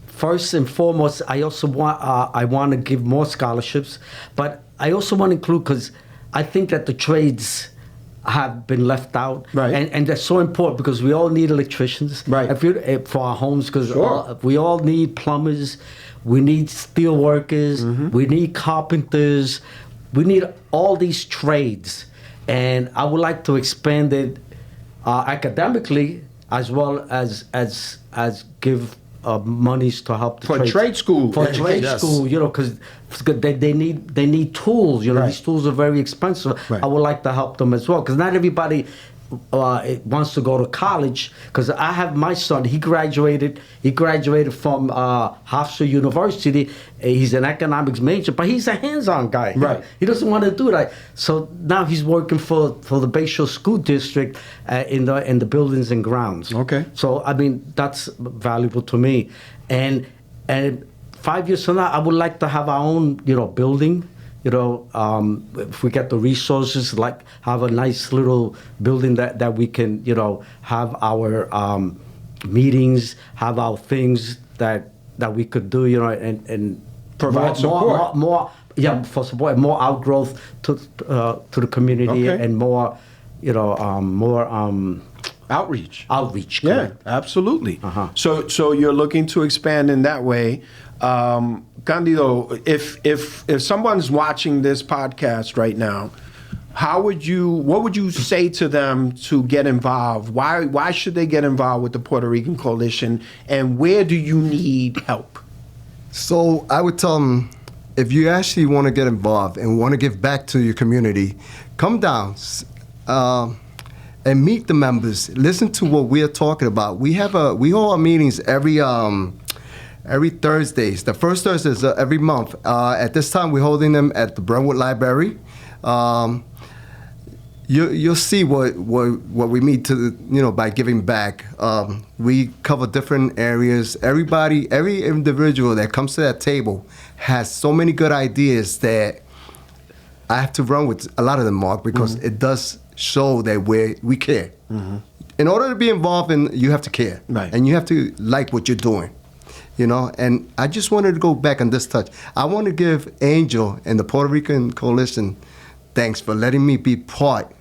first and foremost, I also want to give more scholarships, but I also want to include, because I think that the trades have been left out, right? And that's so important because we all need electricians, right? For our homes, because we all need plumbers, we need steel workers, we need carpenters, we need all these trades, and I would like to expand it academically as well as give monies to help the trade school. For trade school, because they need tools. These tools are very expensive. Right. I would like to help them as well, because not everybody wants to go to college, because I have my son. He graduated from Hofstra University. He's an economics major, but he's a hands-on guy. Right. He doesn't want to do that. So now he's working for the Bayshore School District in the buildings and grounds. Okay. So I mean, that's valuable to me, and 5 years from now, I would like to have our own building. If we get the resources, like have a nice little building that we can, have our meetings, have our things that we could do, and provide support. More for support, and more outgrowth to the community, Okay. and more, more Outreach. outreach. Yeah, Correct. absolutely. Uh-huh. So you're looking to expand in that way. Candido, if someone's watching this podcast right now, what would you say to them to get involved? Why should they get involved with the Puerto Rican Coalition, and where do you need help? So I would tell them, if you actually want to get involved and want to give back to your community, come down and meet the members. Listen to what we are talking about. We hold our meetings every Thursdays. The first Thursdays every month. At this time, we're holding them at the Brentwood Library. You'll see what we meet by giving back. We cover different areas. Every individual that comes to that table has so many good ideas that I have to run with a lot of them, Mark, because it does show that we care. Mm-hmm. In order to be involved, you have to care, right, and you have to like what you're doing. And I just wanted to go back on this touch. I want to give Angel and the Puerto Rican Coalition thanks for letting me be part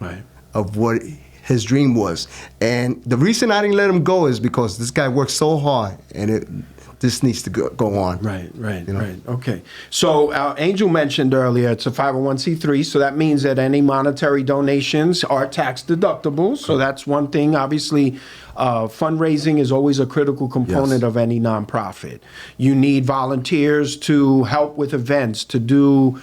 of what his dream was. And the reason I didn't let him go is because this guy worked so hard, and this needs to go on. Right. Okay. So Angel mentioned earlier it's a 501c3, so that means that any monetary donations are tax deductible. So that's one thing. Obviously, fundraising is always a critical component of any nonprofit. You need volunteers to help with events, to do,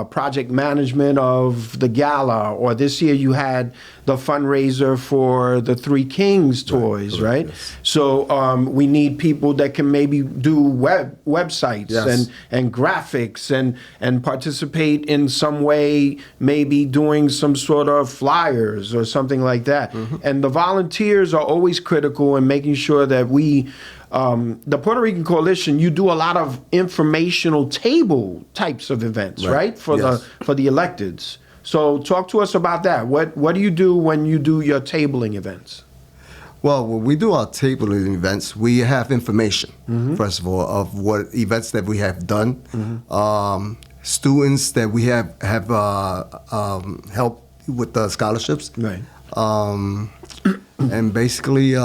project management of the gala, or this year you had the fundraiser for the Three Kings toys, right? Yes. So we need people that can maybe do websites and graphics and participate in some way, maybe doing some sort of flyers or something like that. Mm-hmm. And the volunteers are always critical in making sure that the Puerto Rican Coalition, you do a lot of informational table types of events, right? For the electeds. So talk to us about that. What do you do when you do your tabling events? Well, when we do our tabling events, we have information, first of all, of what events that we have done, students that we have helped with the scholarships, right? And basically,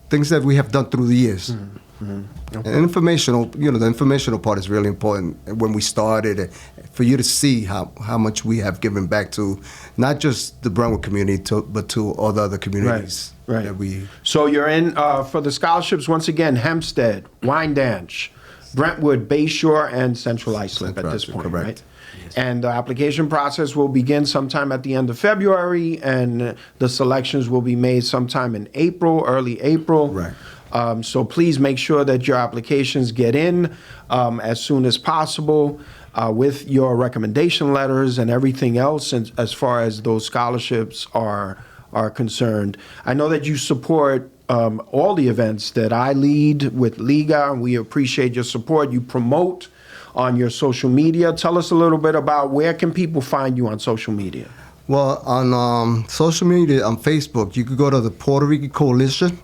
things that we have done through the years. Okay. And the informational part is really important when we started, for you to see how much we have given back to not just the Brentwood community, but to all the other communities. Right. That we. So you're in for the scholarships once again: Hempstead, Wyandanch, Brentwood, Bayshore, and Central Islip at this point, correct. right? Yes. And the application process will begin sometime at the end of February, and the selections will be made sometime in April, early April. Right. So please make sure that your applications get in as soon as possible with your recommendation letters and everything else, and as far as those scholarships are concerned. I know that you support all the events that I lead with LIGA, and we appreciate your support. You promote on your social media. Tell us a little bit about where can people find you on social media? Well, on social media, on Facebook, you could go to the Puerto Rican Coalition.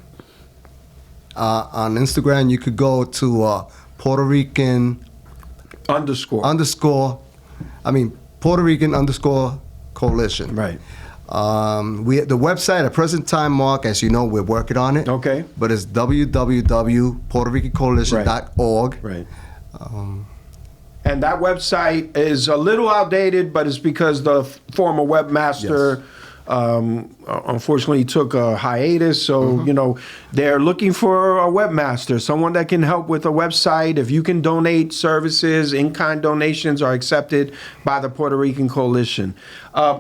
On Instagram, you could go to Puerto Rican Coalition. Right. The website at present time, Mark, as you know, we're working on it. Okay. But it's www.puertoricancoalition.org. Right. And that website is a little outdated, but it's because the former webmaster unfortunately took a hiatus. So, they're looking for a webmaster, someone that can help with a website. If you can donate services, in-kind donations are accepted by the Puerto Rican Coalition.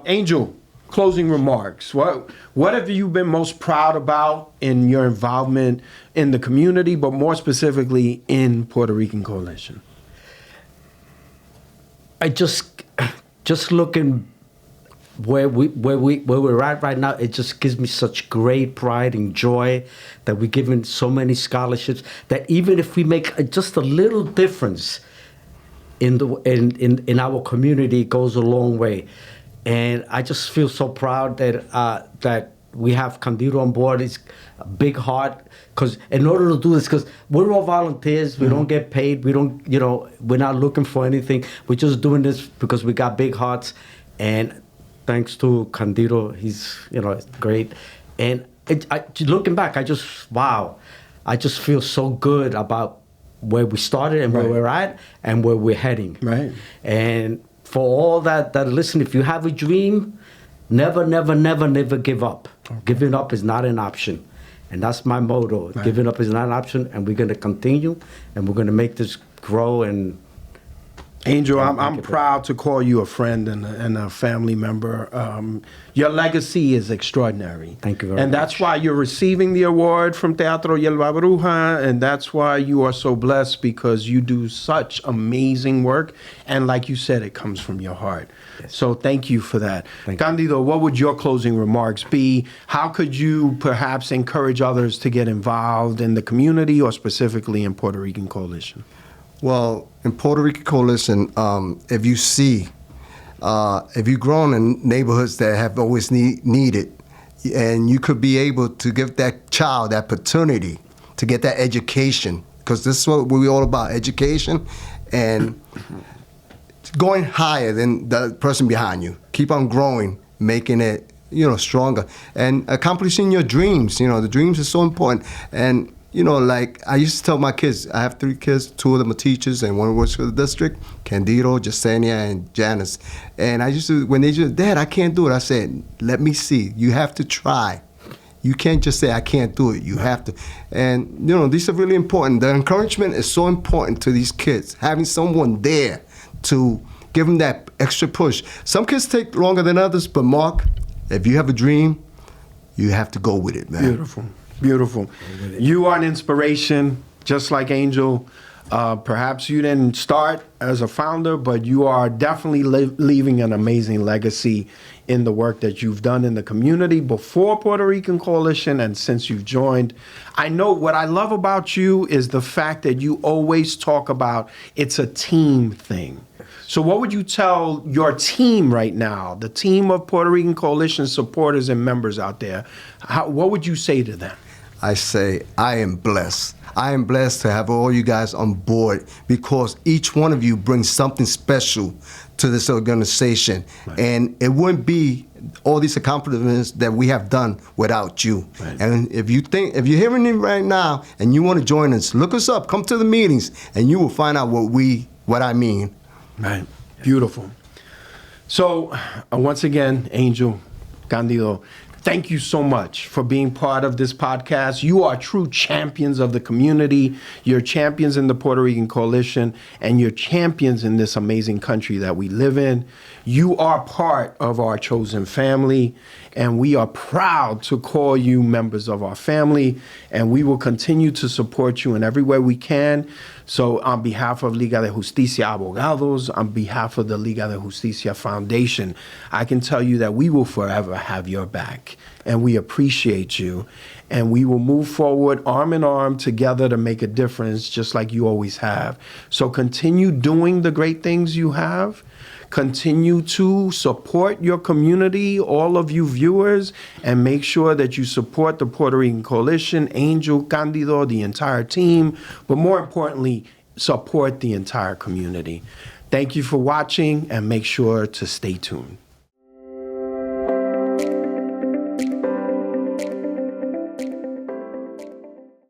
Angel, closing remarks. What have you been most proud about in your involvement in the community, but more specifically in Puerto Rican Coalition? I just looking where we're at right now, it just gives me such great pride and joy that we're given so many scholarships that even if we make just a little difference in our community, it goes a long way. And I just feel so proud that we have Candido on board. He's a big heart, because in order to do this, because we're all volunteers, we don't get paid, we're not looking for anything. We're just doing this because we got big hearts, and thanks to Candido, he's great. And looking back, I just feel so good about where we started and where we're at and where we're heading. Right. And for all that listen, if you have a dream, never give up. Okay. Giving up is not an option. And that's my motto. Right. Giving up is not an option, and we're going to continue, and we're going to make this grow. And Angel, I'm proud to call you a friend and a family member. Your legacy is extraordinary. Thank you very much. And that's why you're receiving the award from Teatro Yelva Bruja, and that's why you are so blessed, because you do such amazing work. And like you said, it comes from your heart. Yes. So thank you for that. Candido, what would your closing remarks be? How could you perhaps encourage others to get involved in the community, or specifically in Puerto Rican Coalition? Well, in Puerto Rican Coalition, if you've grown in neighborhoods that have always needed, and you could be able to give that child that opportunity to get that education, because this is what we're all about, education and going higher than the person behind you. Keep on growing, making it, stronger, and accomplishing your dreams. The dreams are so important. And like I used to tell my kids, I have 3 kids, 2 of them are teachers, and 1 works for the district, Candido, Jasenia, and Janice. And I used to, when they just, Dad, I can't do it, I said, let me see. You have to try. You can't just say, I can't do it. You have to. And, these are really important. The encouragement is so important to these kids, having someone there to give them that extra push. Some kids take longer than others, but Mark, if you have a dream, you have to go with it, man. Beautiful. Beautiful. You are an inspiration, just like Angel. Perhaps you didn't start as a founder, but you are definitely leaving an amazing legacy in the work that you've done in the community before Puerto Rican Coalition and since you've joined. I know what I love about you is the fact that you always talk about it's a team thing. So what would you tell your team right now, the team of Puerto Rican Coalition supporters and members out there? What would you say to them? I say, I am blessed. I am blessed to have all you guys on board, because each one of you brings something special to this organization. Right. And it wouldn't be all these accomplishments that we have done without you. Right. And if you're hearing it right now and you want to join us, look us up, come to the meetings, and you will find out what I mean. Right. Beautiful. So once again, Angel, Candido, thank you so much for being part of this podcast. You are true champions of the community. You're champions in the Puerto Rican Coalition, and you're champions in this amazing country that we live in. You are part of our chosen family, and we are proud to call you members of our family, and we will continue to support you in every way we can. So on behalf of Liga de Justicia Abogados, on behalf of the Liga de Justicia Foundation, I can tell you that we will forever have your back, and we appreciate you, and we will move forward arm in arm together to make a difference, just like you always have. So continue doing the great things you have. Continue to support your community, all of you viewers, and make sure that you support the Puerto Rican Coalition, Angel, Candido, the entire team, but more importantly, support the entire community. Thank you for watching, and make sure to stay tuned.